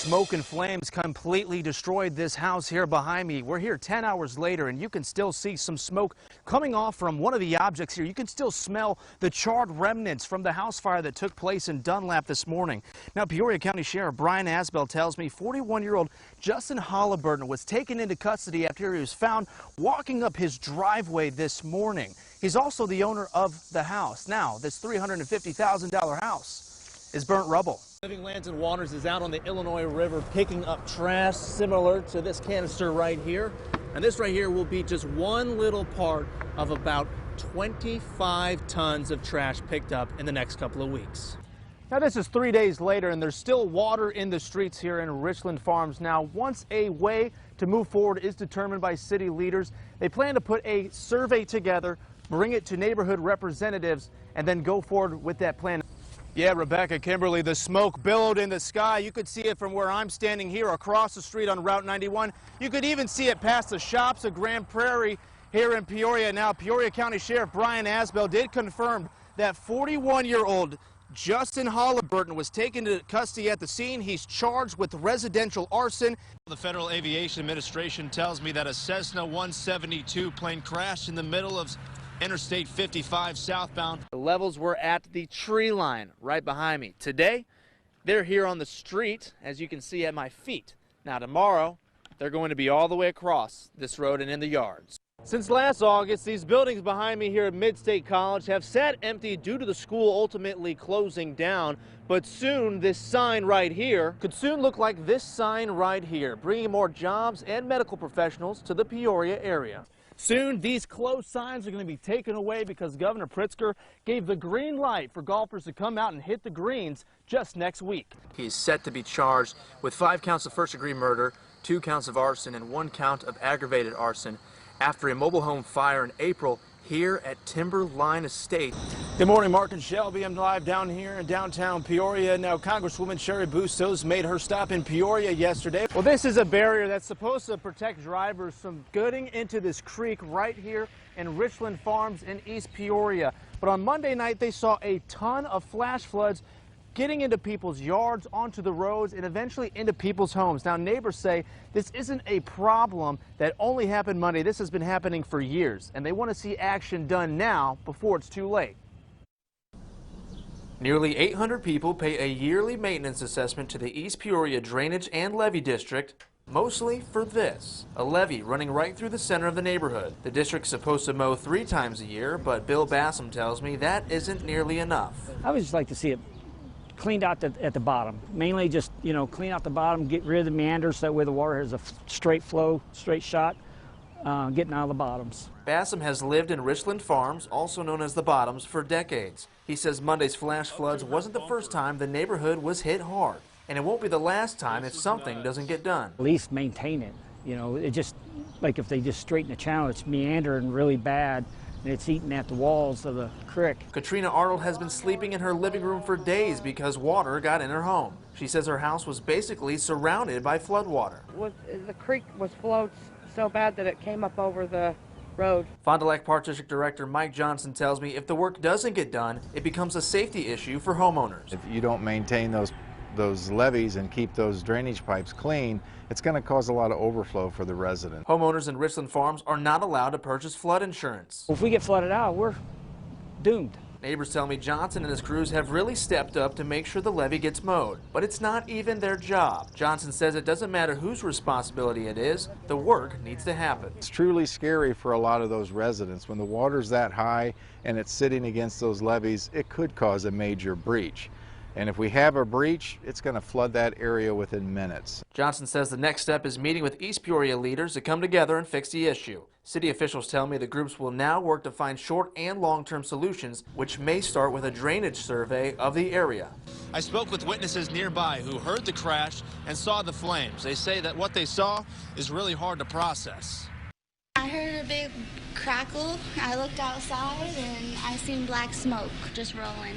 Smoke and flames completely destroyed this house here behind me. We're here 10 hours later, and you can still see some smoke coming off from one of the objects here. You can still smell the charred remnants from the house fire that took place in Dunlap this morning. Now, Peoria County Sheriff Brian Asbell tells me 41-year-old Justin Halliburton was taken into custody after he was found walking up his driveway this morning. He's also the owner of the house. Now, this $350,000 house is burnt rubble. Living Lands and Waters is out on the Illinois River picking up trash similar to this canister right here. And this right here will be just one little part of about 25 tons of trash picked up in the next couple of weeks. Now, this is 3 days later, and there's still water in the streets here in Richland Farms. Now, once a way to move forward is determined by city leaders, they plan to put a survey together, bring it to neighborhood representatives, and then go forward with that plan. Yeah, Rebecca, Kimberly, the smoke billowed in the sky. You could see it from where I'm standing here across the street on Route 91. You could even see it past the shops of Grand Prairie here in Peoria. Now, Peoria County Sheriff Brian Asbell did confirm that 41-year-old Justin Halliburton was taken to custody at the scene. He's charged with residential arson. The Federal Aviation Administration tells me that a Cessna 172 plane crashed in the middle of Interstate 55 southbound. The levels were at the tree line right behind me. Today, they're here on the street, as you can see at my feet. Now, tomorrow, they're going to be all the way across this road and in the yards. Since last August, these buildings behind me here at Mid-State College have sat empty due to the school ultimately closing down. But soon, this sign right here could soon look like this sign right here, bringing more jobs and medical professionals to the Peoria area. Soon, these closed signs are going to be taken away because Governor Pritzker gave the green light for golfers to come out and hit the greens just next week. He's set to be charged with 5 counts of first-degree murder, 2 counts of arson, and 1 count of aggravated arson after a mobile home fire in April here at Timberline Estate. Good morning, Mark and Shelby. I'm live down here in downtown Peoria. Now, Congresswoman Sherry Bustos made her stop in Peoria yesterday. Well, this is a barrier that's supposed to protect drivers from getting into this creek right here in Richland Farms in East Peoria. But on Monday night, they saw a ton of flash floods getting into people's yards, onto the roads, and eventually into people's homes. Now, neighbors say this isn't a problem that only happened Monday. This has been happening for years, and they want to see action done now before it's too late. Nearly 800 people pay a yearly maintenance assessment to the East Peoria Drainage and Levee District, mostly for this, a levee running right through the center of the neighborhood. The district's supposed to mow 3 times a year, but Bill Bassam tells me that isn't nearly enough. I would just like to see it cleaned out at the bottom. Mainly just, clean out the bottom, get rid of the meanders, so that way the water has a straight flow, straight shot, getting out of the bottoms. Bassam has lived in Richland Farms, also known as the Bottoms, for decades. He says Monday's flash floods wasn't the first time the neighborhood was hit hard, and it won't be the last time if something doesn't get done. At least maintain it. It just, like if they just straighten the channel, it's meandering really bad, and it's eating at the walls of the creek. Katrina Arnold has been sleeping in her living room for days because water got in her home. She says her house was basically surrounded by floodwater. The creek was flowed so bad that it came up over the road. Fond du Lac Park District Director Mike Johnson tells me if the work doesn't get done, it becomes a safety issue for homeowners. If you don't maintain those levees and keep those drainage pipes clean, it's going to cause a lot of overflow for the residents. Homeowners in Richland Farms are not allowed to purchase flood insurance. If we get flooded out, we're doomed. Neighbors tell me Johnson and his crews have really stepped up to make sure the levee gets mowed, but it's not even their job. Johnson says it doesn't matter whose responsibility it is, the work needs to happen. It's truly scary for a lot of those residents. When the water's that high and it's sitting against those levees, it could cause a major breach. And if we have a breach, it's going to flood that area within minutes. Johnson says the next step is meeting with East Peoria leaders to come together and fix the issue. City officials tell me the groups will now work to find short and long-term solutions, which may start with a drainage survey of the area. I spoke with witnesses nearby who heard the crash and saw the flames. They say that what they saw is really hard to process. I heard a big crackle. I looked outside and I seen black smoke just rolling.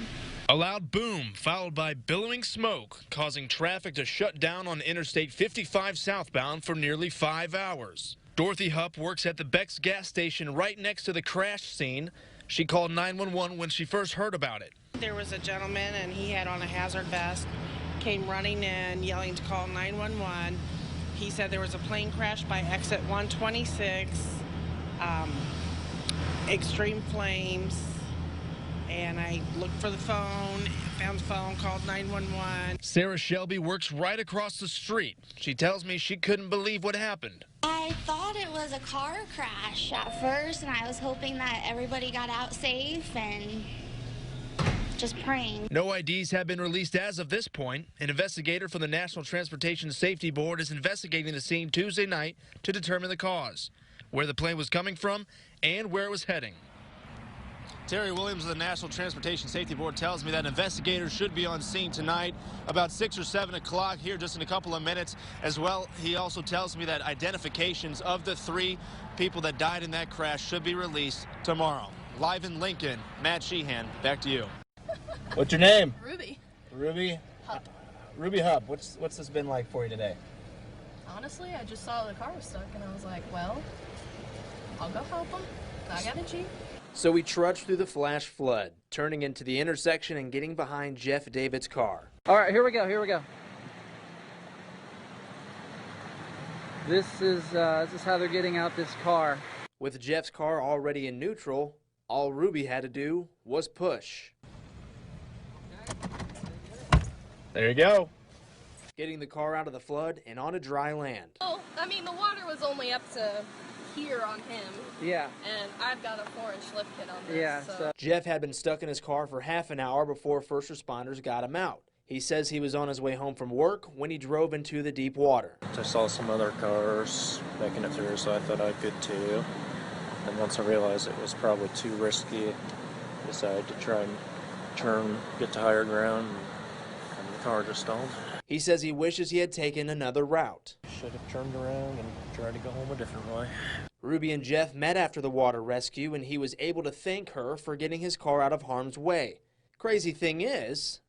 A loud boom followed by billowing smoke, causing traffic to shut down on Interstate 55 southbound for nearly 5 hours. Dorothy Hupp works at the Beck's gas station right next to the crash scene. She called 911 when she first heard about it. There was a gentleman and he had on a hazard vest came running in, yelling to call 911. He said there was a plane crash by exit 126, extreme flames, and I looked for the phone, found the phone, called 911. Sarah Shelby works right across the street. She tells me she couldn't believe what happened. I thought it was a car crash at first, and I was hoping that everybody got out safe and just praying. No IDs have been released as of this point. An investigator from the National Transportation Safety Board is investigating the scene Tuesday night to determine the cause, where the plane was coming from, and where it was heading. Terry Williams of the National Transportation Safety Board tells me that investigators should be on scene tonight about 6 or 7 o'clock here just in a couple of minutes. As well, he also tells me that identifications of the 3 people that died in that crash should be released tomorrow. Live in Lincoln, Matt Sheehan, back to you. What's your name? Ruby. Ruby? Hupp. Ruby Hupp. What's this been like for you today? Honestly, I just saw the car was stuck and I was like, well, I'll go help them. I got a Jeep. So we trudged through the flash flood, turning into the intersection and getting behind Jeff David's car. All right, here we go, here we go. This is how they're getting out this car. With Jeff's car already in neutral, all Ruby had to do was push. There you go. Getting the car out of the flood and onto dry land. Well, I mean, the water was only up to here on him. Yeah. And I've got a 4-inch lift kit on this. Yeah. So. Jeff had been stuck in his car for half an hour before first responders got him out. He says he was on his way home from work when he drove into the deep water. I saw some other cars making it through, so I thought I could too. And once I realized it was probably too risky, I decided to try and turn, get to higher ground, and the car just stalled. He says he wishes he had taken another route. Should have turned around and tried to go home a different way. Ruby and Jeff met after the water rescue, and he was able to thank her for getting his car out of harm's way. Crazy thing is,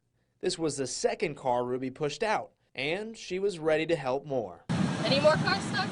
this was the second car Ruby pushed out, and she was ready to help more. Any more cars stuck?